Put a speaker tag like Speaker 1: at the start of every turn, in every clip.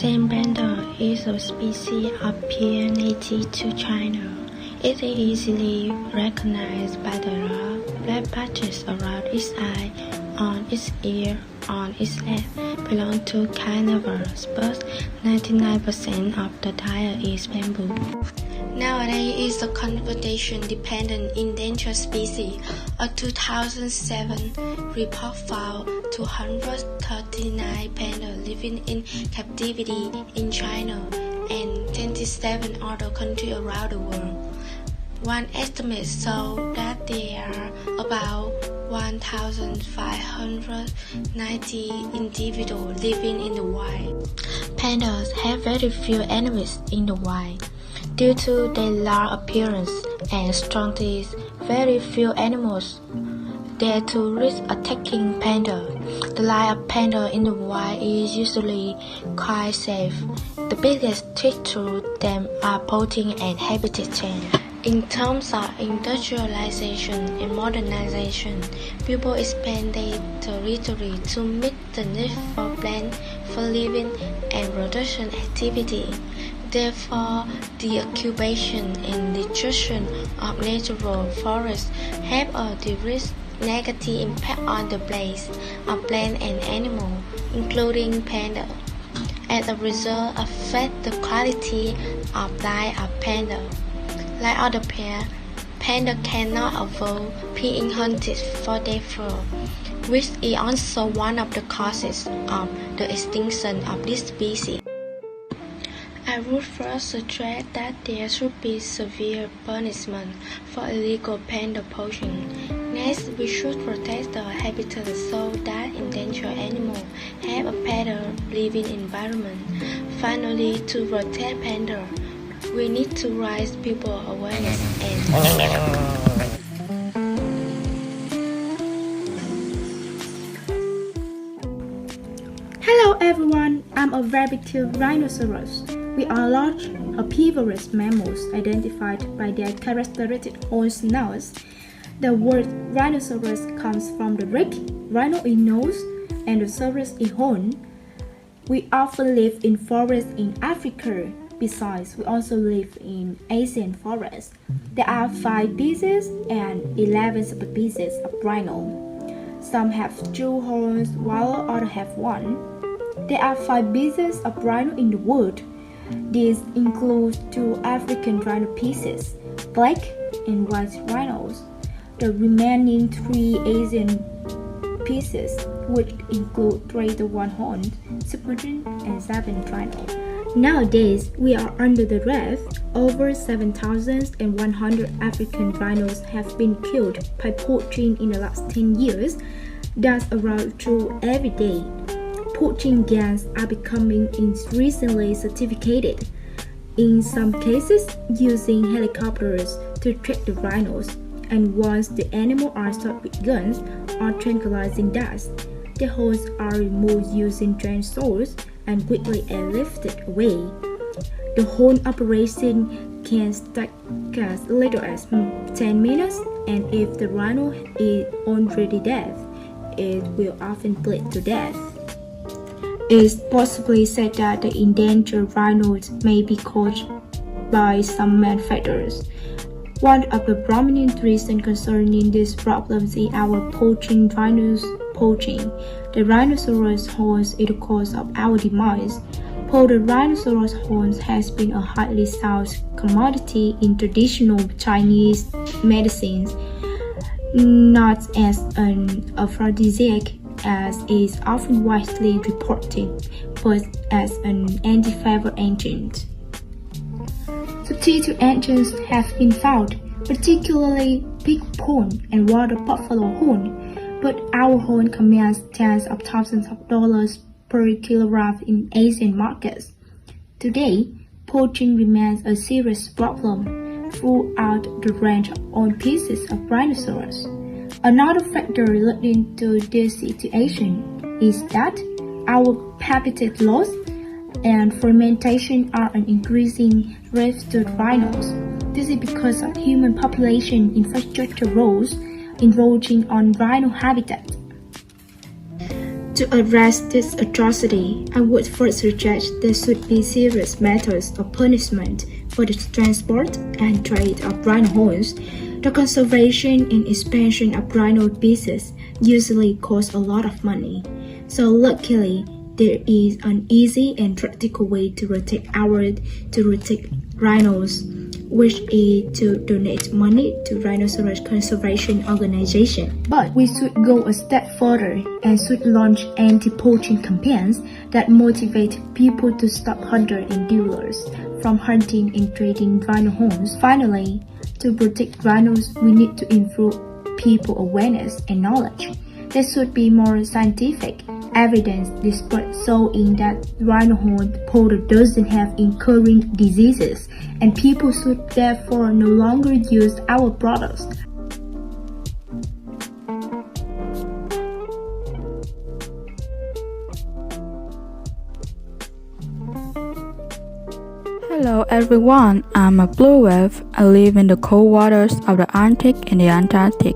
Speaker 1: Sand panda is a species of deer native to China. It is easily recognized by the large black patches around its eye, on its ear, on its leg. Belong to carnivores, but 99% of the diet is bamboo. Nowadays, it's a conservation-dependent endangered species. A 2007 report found 239 pandas living in captivity in China and 27 other countries around the world. One estimate shows that there are about 1,590 individuals living in the wild. Pandas have very few enemies in the wild. Due to their large appearance and strong teeth, very few animals dare to risk attacking panda. The life of panda in the wild is usually quite safe. The biggest threat to them are poaching and habitat change. In terms of industrialization and modernization, people expand their territory to meet the need for plant, for living, and production activity. Therefore, the occupation and destruction of natural forests have a direct negative impact on the place of plant and animal, including panda. As a result, affect the quality of life of panda. Like other pairs, panda cannot avoid being hunted for their fur, which is also one of the causes of the extinction of this species. I would first suggest that there should be severe punishment for illegal panda poaching. Next, we should protect the habitat so that endangered animals have a better living environment. Finally, to protect panda, we need to raise people awareness and
Speaker 2: Hello everyone, I'm a rabbit-tailed rhinoceros. We are large, herbivorous mammals identified by their characteristic horn snouts. The word rhinoceros comes from the Greek rhino is nose and the saurus is horn. We often live in forests in Africa. Besides, we also live in Asian forests. There are 5 species and 11 subspecies of rhino. Some have 2 horns while others have 1. There are 5 species of rhino in the world. These include 2 African rhino species, black and white rhinos. The remaining 3 Asian species, which include greater one-horned, submarine, and savant rhino. Nowadays, we are under the draft. Over 7,100 African rhinos have been killed by poaching in the last 10 years. That's around 2 every day. Poaching gangs are becoming increasingly sophisticated, in some cases using helicopters to track the rhinos, and once the animals are shot with guns or tranquilizing gas, the horns are removed using trained swords and quickly lifted away. The horn operation can take as little as 10 minutes, and if the rhino is already dead, it will often bleed to death. It's possibly said that the endangered rhinos may be caused by some manufacturers. One of the prominent reasons concerning this problem is our poaching rhinos poaching. The rhinoceros horns is the cause of our demise. Powdered rhinoceros horns has been a highly sought commodity in traditional Chinese medicines, not as an aphrodisiac as is often widely reported, but as an anti-fever agent. Substitute agents have been found, particularly pig horn and water buffalo horn, but our horn commands tens of thousands of dollars per kilogram in Asian markets. Today, poaching remains a serious problem throughout the range of all species of rhinoceros. Another factor leading to this situation is that our habitat loss and fragmentation are an increasing risk to rhinos. This is because of human population infrastructure roles encroaching on rhino habitat. To arrest this atrocity, I would first suggest there should be serious methods of punishment for the transport and trade of rhino horns. The conservation and expansion of rhino species usually cost a lot of money. So luckily, there is an easy and practical way to protect rhinos, which is to donate money to rhinoceros conservation organization. But we should go a step further and should launch anti-poaching campaigns that motivate people to stop hunters and dealers from hunting and trading rhino horns. Finally, to protect rhinos, we need to improve people awareness and knowledge. There should be more scientific evidence displayed showing that rhino horn powder doesn't have occurring diseases, and people should therefore no longer use our products.
Speaker 3: Hello everyone, I'm a blue whale. I live in the cold waters of the Arctic and the Antarctic.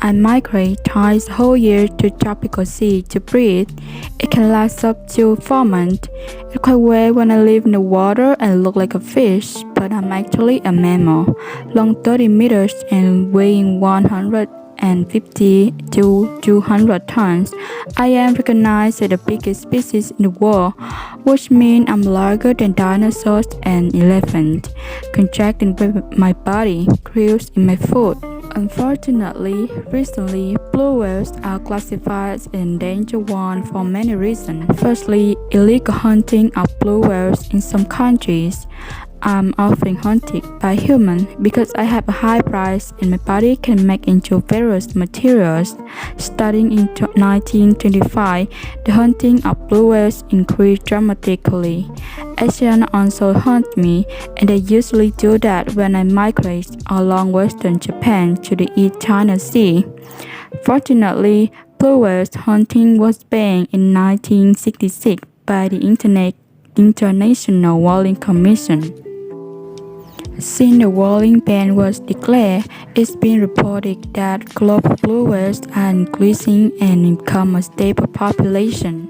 Speaker 3: I migrate twice the whole year to tropical sea to breed. It can last up to 4 months. It's quite weird when I live in the water and look like a fish, but I'm actually a mammal, long 30 meters and weighing 150 to 200 tons. I am recognized as the biggest species in the world, which means I'm larger than dinosaurs and elephants, contracting with my body, krill in my food. Unfortunately, recently, blue whales are classified as endangered one for many reasons. Firstly, illegal hunting of blue whales in some countries. I'm often hunted by humans because I have a high price and my body can make into various materials. Starting in 1925, the hunting of blue whales increased dramatically. Asians also hunt me, and they usually do that when I migrate along western Japan to the East China Sea. Fortunately, blue whales hunting was banned in 1966 by the International Whaling Commission. Since the whaling ban was declared, it's been reported that global blue whales are increasing and become a stable population.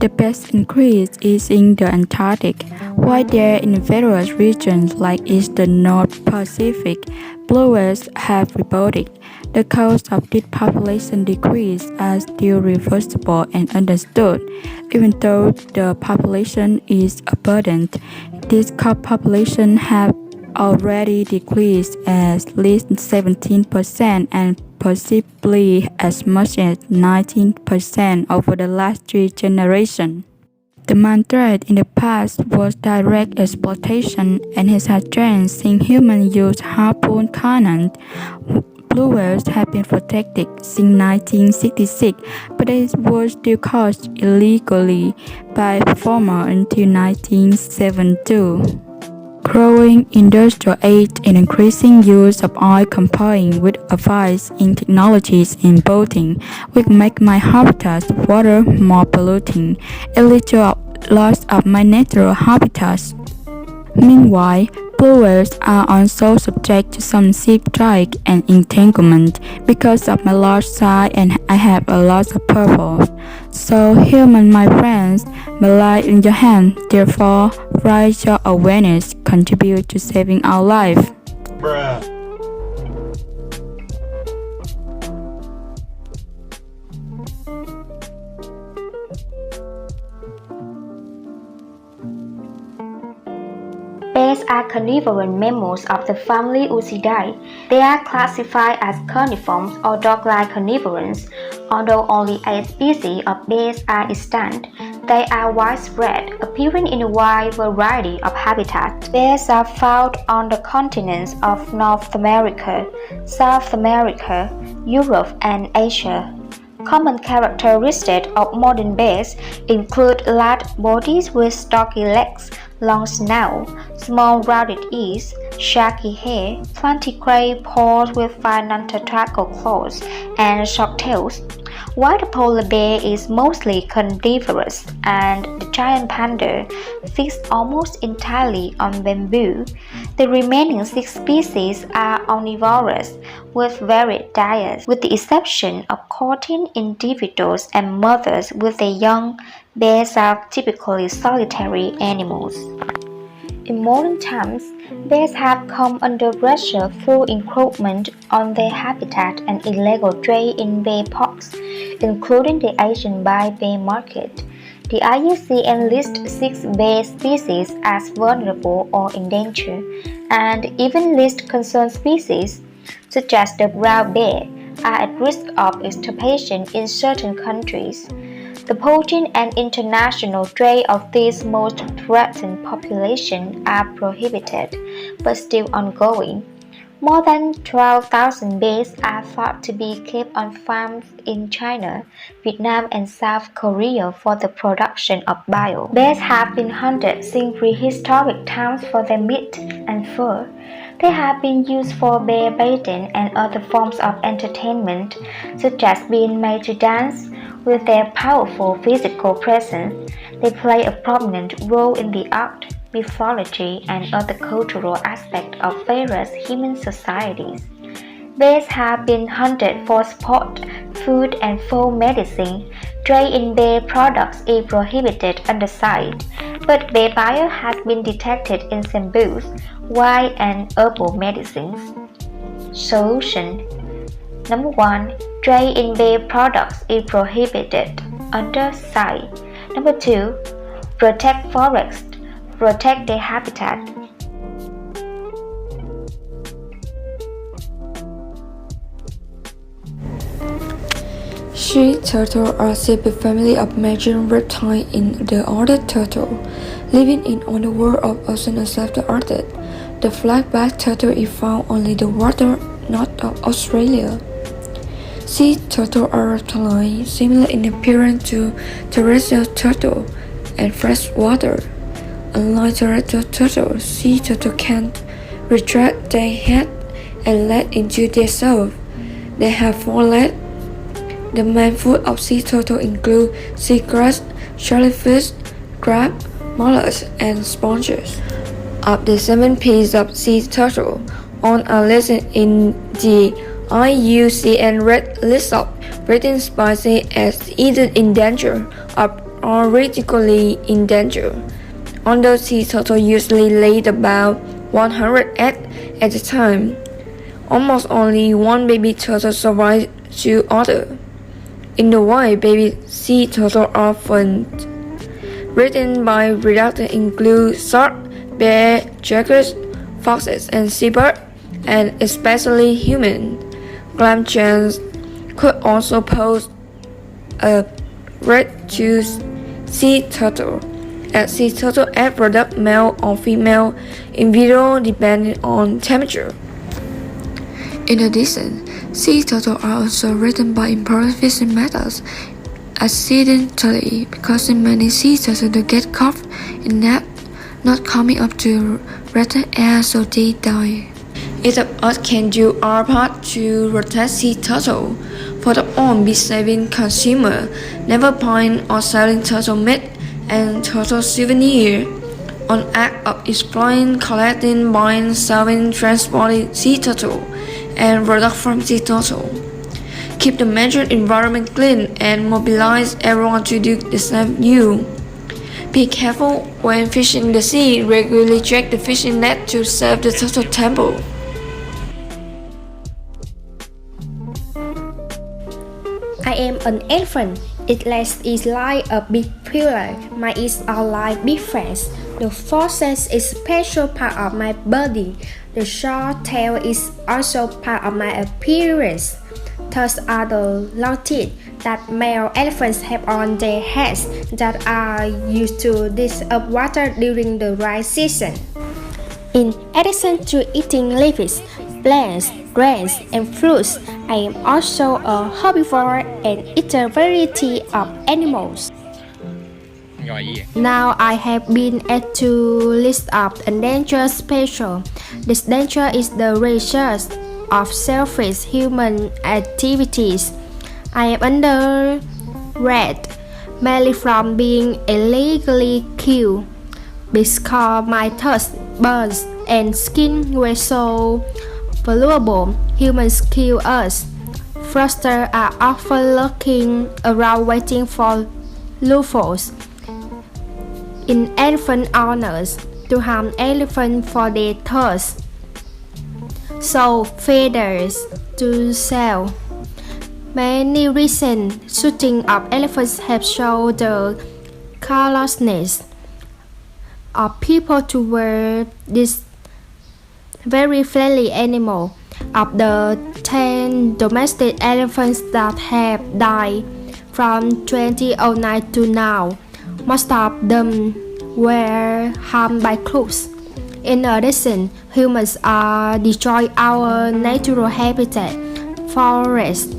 Speaker 3: The best increase is in the Antarctic. While there in various regions like eastern North Pacific, blue whales have reported. The cause of this population decrease are still reversible and understood. Even though the population is abundant, this population have already decreased at least 17% and possibly as much as 19% over the last 3 generations. The main threat in the past was direct exploitation and it has changed since humans used harpoon cannon. Blue whales have been protected since 1966, but they were still caught illegally by farmers until 1972. Growing industrial age and increasing use of oil combined with advances in technologies in boating will make my habitat's water more polluting. It leads to a loss of my natural habitats. Meanwhile, blue whales are also subject to some ship drag and entanglement because of my large size and I have a lot of purpose. So human, my friends, my life in your hand. Therefore, raise your awareness, contribute to saving our life.
Speaker 4: Bruh.
Speaker 1: Bears are carnivorous mammals of the family Ursidae. They are classified as carniforms or dog-like carnivores. Although only 8 species of bears are extant, they are widespread, appearing in a wide variety of habitats. Bears are found on the continents of North America, South America, Europe, and Asia. Common characteristics of modern bears include large bodies with stocky legs, long snout, small rounded ears, shaggy hair, plenty gray paws with fine non-tentacle claws, and short tails. While the polar bear is mostly carnivorous and the giant panda feeds almost entirely on bamboo, the remaining 6 species are omnivorous with varied diets, with the exception of courting individuals and mothers with their young. Bears are typically solitary animals. In modern times, bears have come under pressure through encroachment on their habitat and illegal trade in bear parks, including the Asian bear market. The IUCN lists 6 bear species as vulnerable or endangered, and even lists concerned species, such as the brown bear, are at risk of extirpation in certain countries. The poaching and international trade of these most threatened populations are prohibited, but still ongoing. More than 12,000 bears are thought to be kept on farms in China, Vietnam, and South Korea for the production of bile. Bears have been hunted since prehistoric times for their meat and fur. They have been used for bear baiting and other forms of entertainment, such as being made to dance. With their powerful physical presence, they play a prominent role in the art, mythology, and other cultural aspects of various human societies. Bears have been hunted for sport, food, and for medicine. Trade in bear products is prohibited under CITES, but bear bile has been detected in shampoos, wine, and herbal medicines. Solution. Number 1. Trade in bear products is prohibited under CITES. Number 2. Protect forests. Protect their habitat.
Speaker 3: Sea turtles are a subfamily of major reptiles in the order turtle, living in all the world of ocean except the Arctic. The flatback turtle is found only in the water north of Australia. Sea turtles are reptiles similar in appearance to terrestrial turtles and freshwater. Unlike terrestrial turtles, sea turtles can retract their head and legs into their shell. They have 4 legs. The main food of sea turtles include seagrass, jellyfish, crab, mollusks, and sponges. Of the 7 species of sea turtle on are listed in the IUCN Red List of breeding species as either endangered or critically endangered. Although sea turtles usually lay about 100 eggs at a time, almost only one baby turtle survives 2 others. In the wild, baby sea turtles are often ridden by predators include sharks, bears, jackals, foxes, and seabirds, and especially humans. Climate change could also pose a threat to sea turtle, as sea turtles produce male or female individuals depending on temperature. In addition, sea turtles are also ridden by important fishing methods accidentally, causing many sea turtles to get caught in net not coming up to rather air, so they die. Each of us can do our part to protect sea turtle. For the all, be saving consumer, never buying or selling turtle meat and turtle souvenir. On act of exploiting, collecting, buying, selling, transporting sea turtle and products from sea turtle. Keep the natural environment clean and mobilize everyone to do the same you. Be careful when fishing the sea. Regularly check the fishing net to save the turtle temple.
Speaker 2: I am an elephant. Its legs is like a big pillar. My ears are like big fans. The forehead is a special part of my body. The short tail is also part of my appearance. Thus are the long teeth that male elephants have on their heads that are used to dish up water during the dry season. In addition to eating leaves, plants, grains, and fruits, I am also a herbivore and eat a variety of animals. Now I have been added to list of endangered species. This danger is the result of selfish human activities.
Speaker 4: I am under red, mainly from being illegally killed, because my tusk, burns, and skin were so valuable. Humans kill us. Frosters are often looking around waiting for loopholes in elephant owners to harm elephants for their thirst. So feathers to sell. Many recent shootings of elephants have shown the callousness of people toward this very friendly animal. Of the 10 domestic elephants that have died from 2009 to now, most of them were harmed by crows. In addition, humans are destroying our natural habitat, forests.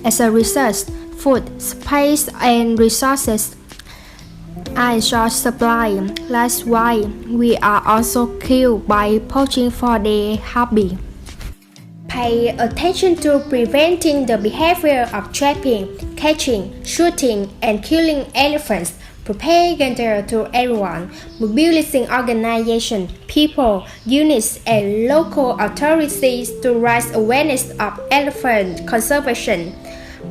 Speaker 4: As a result, food, space, and resources are in short supply. That's why we are also killed by poaching for their hobby. Pay attention to preventing the behavior of trapping, catching, shooting, and killing elephants. Propaganda to everyone, mobilizing organizations, people, units, and local authorities to raise awareness of elephant conservation.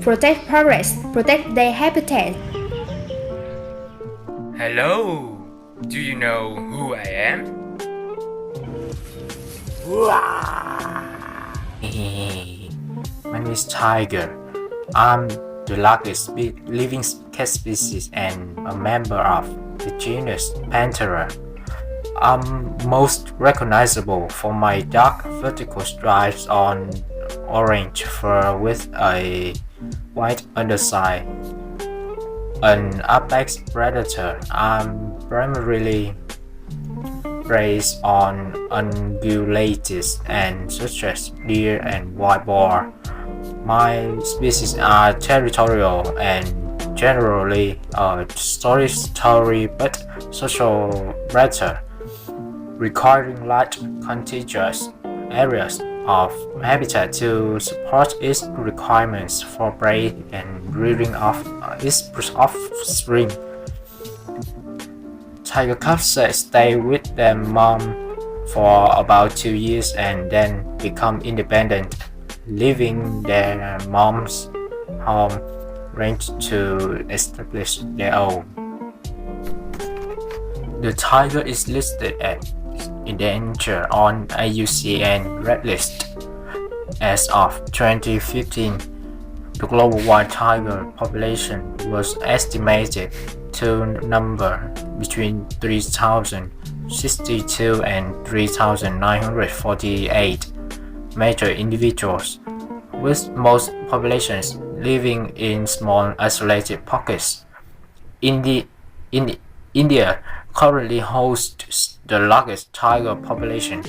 Speaker 4: Protect forests, protect their habitat.
Speaker 5: Hello, do you know who I am? My name is Tiger. I'm the largest living cat species and a member of the genus Panthera. I'm most recognizable for my dark vertical stripes on orange fur with a white underside. An apex predator, I'm primarily preys on ungulates and such as deer and wild boar. My species are territorial and generally a solitary but social predator, requiring large contiguous areas of habitat to support its requirements for prey and rearing of its offspring. Tiger cubs stay with their mom for about 2 years and then become independent, leaving their mom's home range to establish their own. The tiger is listed as endangered on IUCN Red List. As of 2015, the global white tiger population was estimated to number between 3,062 and 3,948 major individuals, with most populations living in small isolated pockets. India currently hosts the largest tiger population.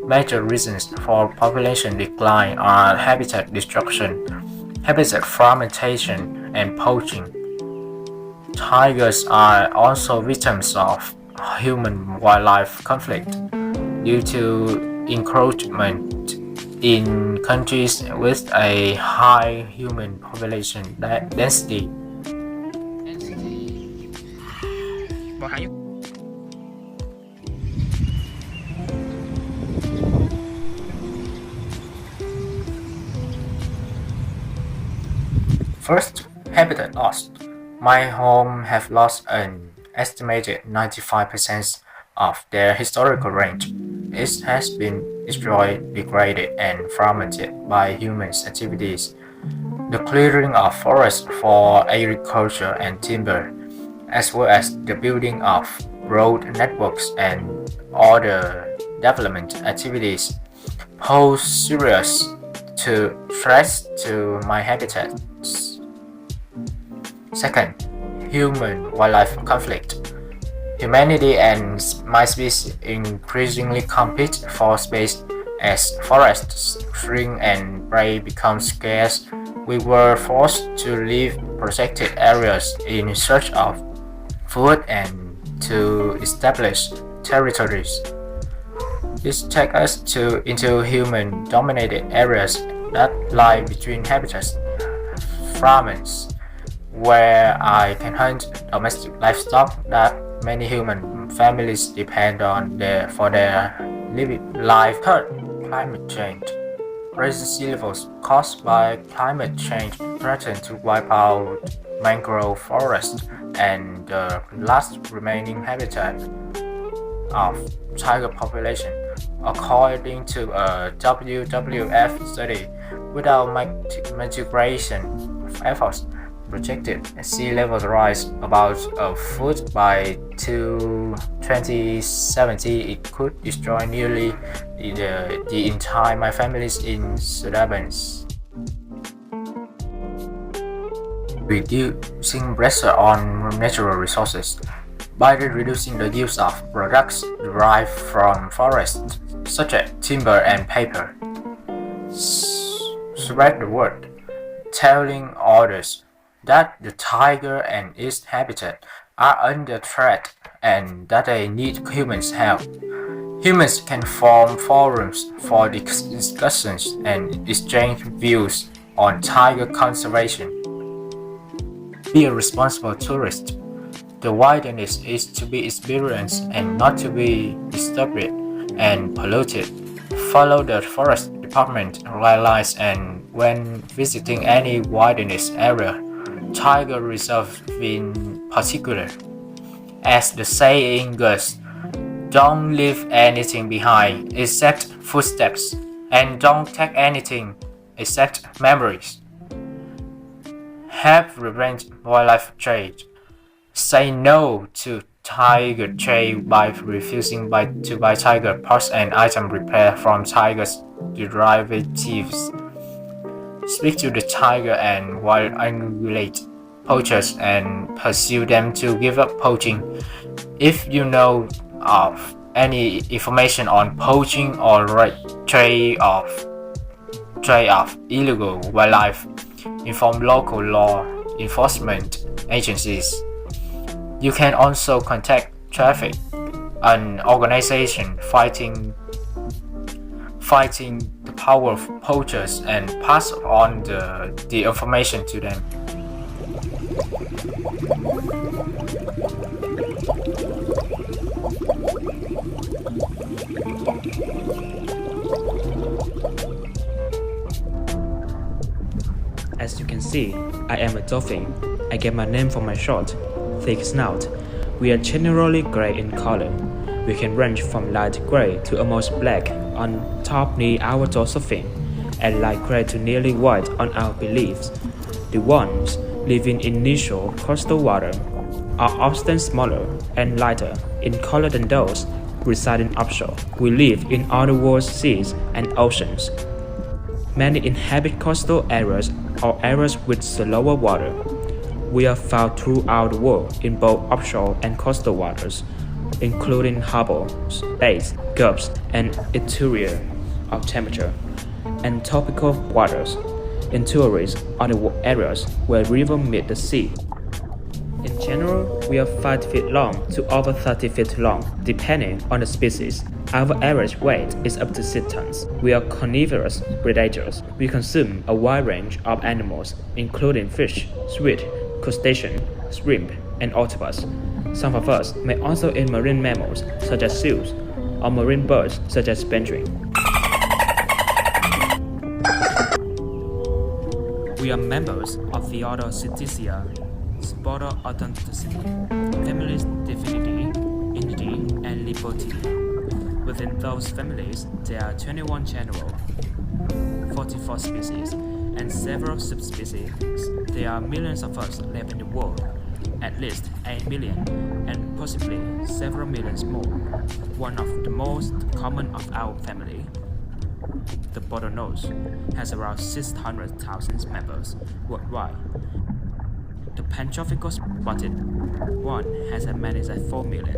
Speaker 5: Major reasons for population decline are habitat destruction, habitat fragmentation, and poaching. Tigers are also victims of human-wildlife conflict due to encroachment in countries with a high human population density. First, habitat loss. My home have lost an estimated 95% of their historical range. It has been destroyed, degraded, and fragmented by human activities. The clearing of forests for agriculture and timber, as well as the building of road networks and other development activities, pose serious threats to my habitats. Second, human-wildlife conflict. Humanity and my species increasingly compete for space as forests shrink and prey become scarce. We were forced to leave protected areas in search of food and to establish territories. This takes us into human-dominated areas that lie between habitats. farms, where I can hunt domestic livestock that many human families depend on for their life. Third, climate change. Rising sea levels caused by climate change threaten to wipe out mangrove forests and the last remaining habitat of tiger population. According to a WWF study, without mitigation efforts, projected sea level rise about a foot by 2070, it could destroy nearly the entire my families in Sundarbans. Reducing pressure on natural resources. By reducing the use of products derived from forests, such as timber and paper, spread the word, telling others that the tiger and its habitat are under threat and that they need humans' help. Humans can form forums for discussions and exchange views on tiger conservation. Be a responsible tourist. The wilderness is to be experienced and not to be disturbed and polluted. Follow the forest department guidelines, and when visiting any wilderness area, tiger reserve in particular. As the saying goes, don't leave anything behind except footsteps, and don't take anything except memories. Help prevent wildlife trade. Say no to tiger trade by refusing to buy tiger parts and items prepared from tiger's derivatives. Speak to the tiger and wild ungulate poachers and pursue them to give up poaching. If you know of any information on poaching or trade of illegal wildlife, inform local law enforcement agencies. You can also contact Traffic, an organization fighting the power of poachers, and pass on the information to them.
Speaker 6: As you can see, I am a dolphin. I get my name from my short, thick snout. We are generally gray in color. We can range from light gray to almost black on top near our dorsal fin, and light gray to nearly white on our beliefs. The ones living in initial coastal water are often smaller and lighter in color than those residing offshore. We live in other world seas and oceans. Many inhabit coastal areas or areas with slower water. We are found throughout the world in both offshore and coastal waters, including harbors, bays, gulfs, and interior of temperature and tropical waters. Estuaries are the areas where rivers meet the sea. In general, we are 5 feet long to over 30 feet long, depending on the species. Our average weight is up to 6 tons. We are carnivorous predators. We consume a wide range of animals, including fish, squid, crustacean, shrimp, and octopus. Some of us may also eat marine mammals, such as seals, or marine birds, such as penguins. We are members of the order Cetacea, Spododontoceti, families Delphinidae, Inidae, and Lepotidae. Within those families, there are 21 general, 44 species, and several subspecies. There are millions of us living in the world, at least 8 million, and possibly several millions more. One of the most common of our family, the bottlenose, has around 600,000 members worldwide. The Pantrophical spotted one has as many as 4 million.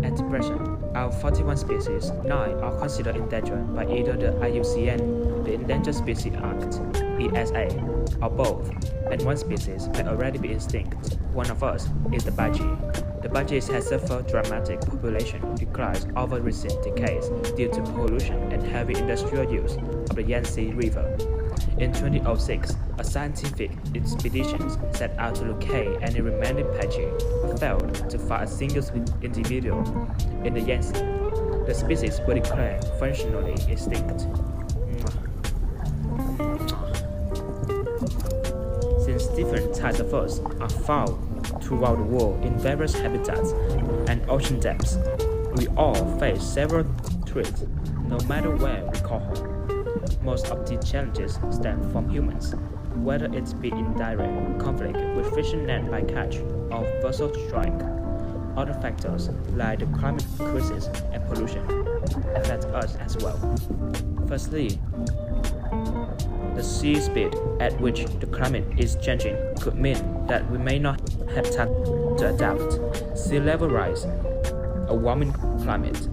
Speaker 6: At present, out of 41 species, 9 are considered endangered by either the IUCN, the Endangered Species Act, ESA, or both, and one species may already be extinct. One of us is the budgie, the The Bajis has suffered dramatic population declines over recent decades due to pollution and heavy industrial use of the Yangtze River. In 2006, a scientific expedition set out to locate any remaining Baji but failed to find a single individual in the Yangtze. The species were declared functionally extinct. Since different types of birds are found throughout the world in various habitats and ocean depths, we all face several threats, no matter where we call home. Most of these challenges stem from humans, whether it be in direct conflict with fishing net bycatch or vessel strike. Other factors like the climate crisis and pollution affect us as well. Firstly, the sea speed at which the climate is changing could mean that we may not have time to adapt. Sea level rise, a warming climate,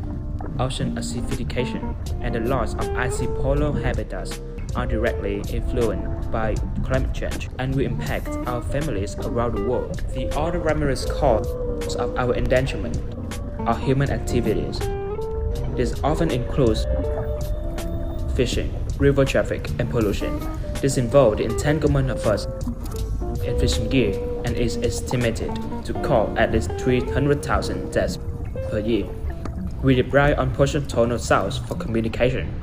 Speaker 6: ocean acidification, and the loss of icy polar habitats are directly influenced by climate change and will impact our families around the world. The other primary cause of our endangerment are human activities. This often includes fishing, river traffic, and pollution. This involves the entanglement of us in fishing gear and is estimated to cause at least 300,000 deaths per year. We rely on pushing tonal sounds for communication,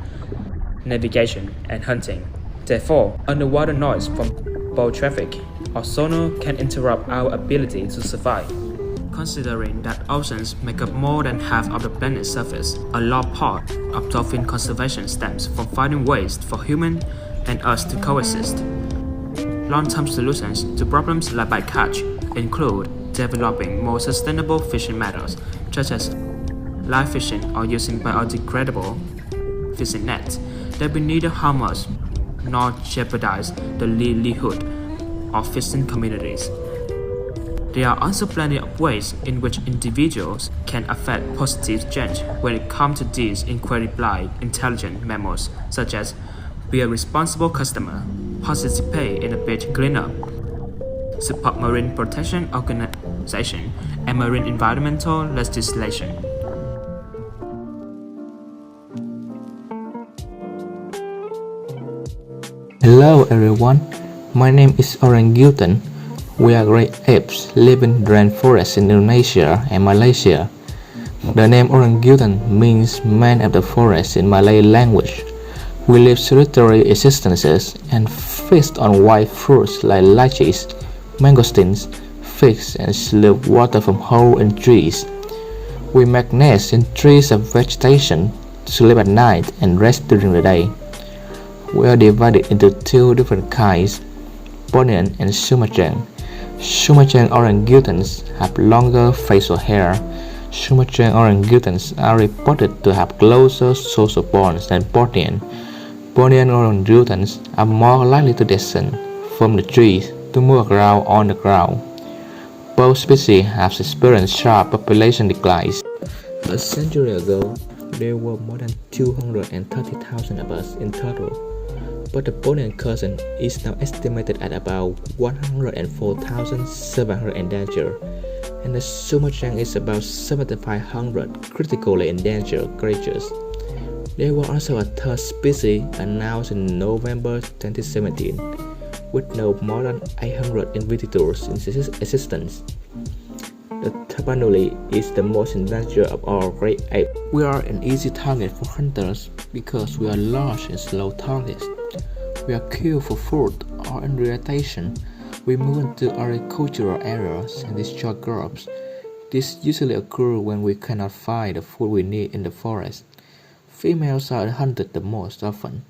Speaker 6: navigation, and hunting. Therefore, underwater noise from boat traffic or sonar can interrupt our ability to survive. Considering that oceans make up more than half of the planet's surface, a large part of dolphin conservation stems from finding ways for humans and us to coexist. Long-term solutions to problems like bycatch include developing more sustainable fishing methods, such as live fishing or using biodegradable fishing nets that will neither harm us nor jeopardize the livelihood of fishing communities. There are also plenty of ways in which individuals can affect positive change when it comes to these incredibly intelligent mammals, such as be a responsible customer, participate in a beach cleanup, support marine protection organization, and marine environmental legislation.
Speaker 7: Hello everyone, my name is Orangutan. We are great apes living in rainforests in Indonesia and Malaysia. The name orangutan means man of the forest in Malay language. We live solitary existences and feast on wild fruits like lychees, mangosteens, figs, and slurp water from holes in trees. We make nests in trees of vegetation, sleep at night, and rest during the day. We are divided into two different kinds, Bornean and Sumatran. Sumatran orangutans have longer facial hair. Sumatran orangutans are reported to have closer social bonds than Bornean. Bornean orangutans are more likely to descend from the trees to move around on the ground. Both species have experienced sharp population declines. A century ago, there were more than 230,000 of us in total, but the Bornean cousin is now estimated at about 104,700 endangered, and the Sumatran is about 7,500 critically endangered creatures. There was also a third species announced in November 2017, with no more than 800 individuals in existence. The tapanuli is the most endangered of all great apes. We are an easy target for hunters because we are large and slow targets. We are killed for food or in irritation. We move into agricultural areas and destroy crops. This usually occurs when we cannot find the food we need in the forest. Females are hunted the most often.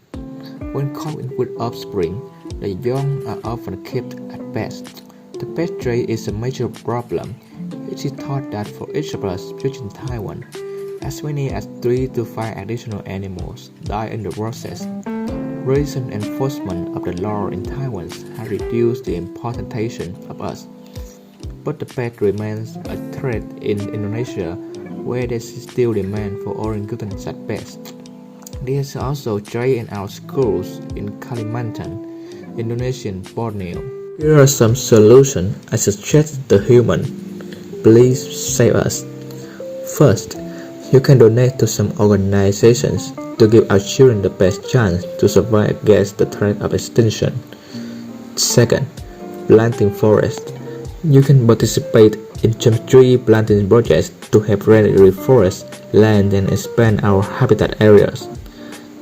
Speaker 7: When caught with offspring, the young are often kept at best. The pet trade is a major problem. It is thought that for each of us reaching Taiwan, as many as 3 to 5 additional animals die in the process. Recent enforcement of the law in Taiwan has reduced the importation of us, but the pet remains a threat in Indonesia, where there is still demand for orangutans at best. There is also trade in our schools in Kalimantan, Indonesian Borneo. Here are some solutions I suggest to humans. please save us. First, you can donate to some organizations to give our children the best chance to survive against the threat of extinction. Second, planting forests. You can participate in some tree planting projects to help reforest land and expand our habitat areas.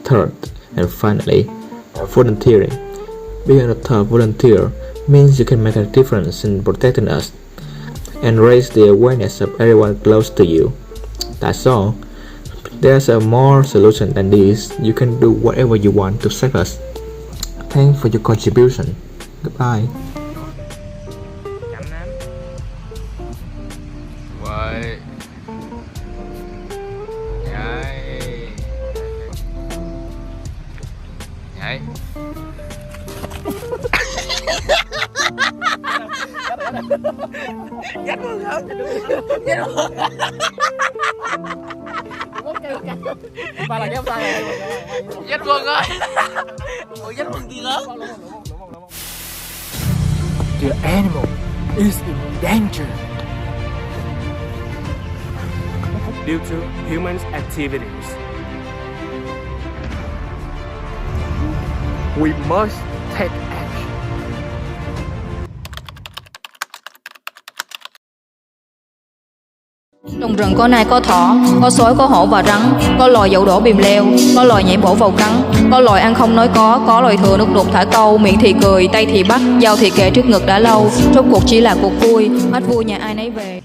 Speaker 7: Third, and finally, volunteering. Being a top volunteer means you can make a difference in protecting us and raise the awareness of everyone close to you. That's all. There's a more solution than this. You can do whatever you want to save us. Thanks for your contribution. Goodbye.
Speaker 5: Vậy. Nhảy. Dắt luôn hả? Dắt luôn. Ba là kéo tay rồi. Dắt luôn ơi. Ủa dắt luôn gì đó? The animal is in danger
Speaker 8: due to human activities.
Speaker 5: We must take action.
Speaker 9: Trong rừng có nai có thỏ, có sói có hổ và rắn, có loài dậu đổ bìm leo, có loài nhảy bổ vào cắn, có loài ăn không nói có loài thừa nước đục thả câu, miệng thì cười, tay thì bắt, dao thì kề trước ngực đã lâu, rốt cuộc chỉ là cuộc vui, hết vui nhà ai nấy về.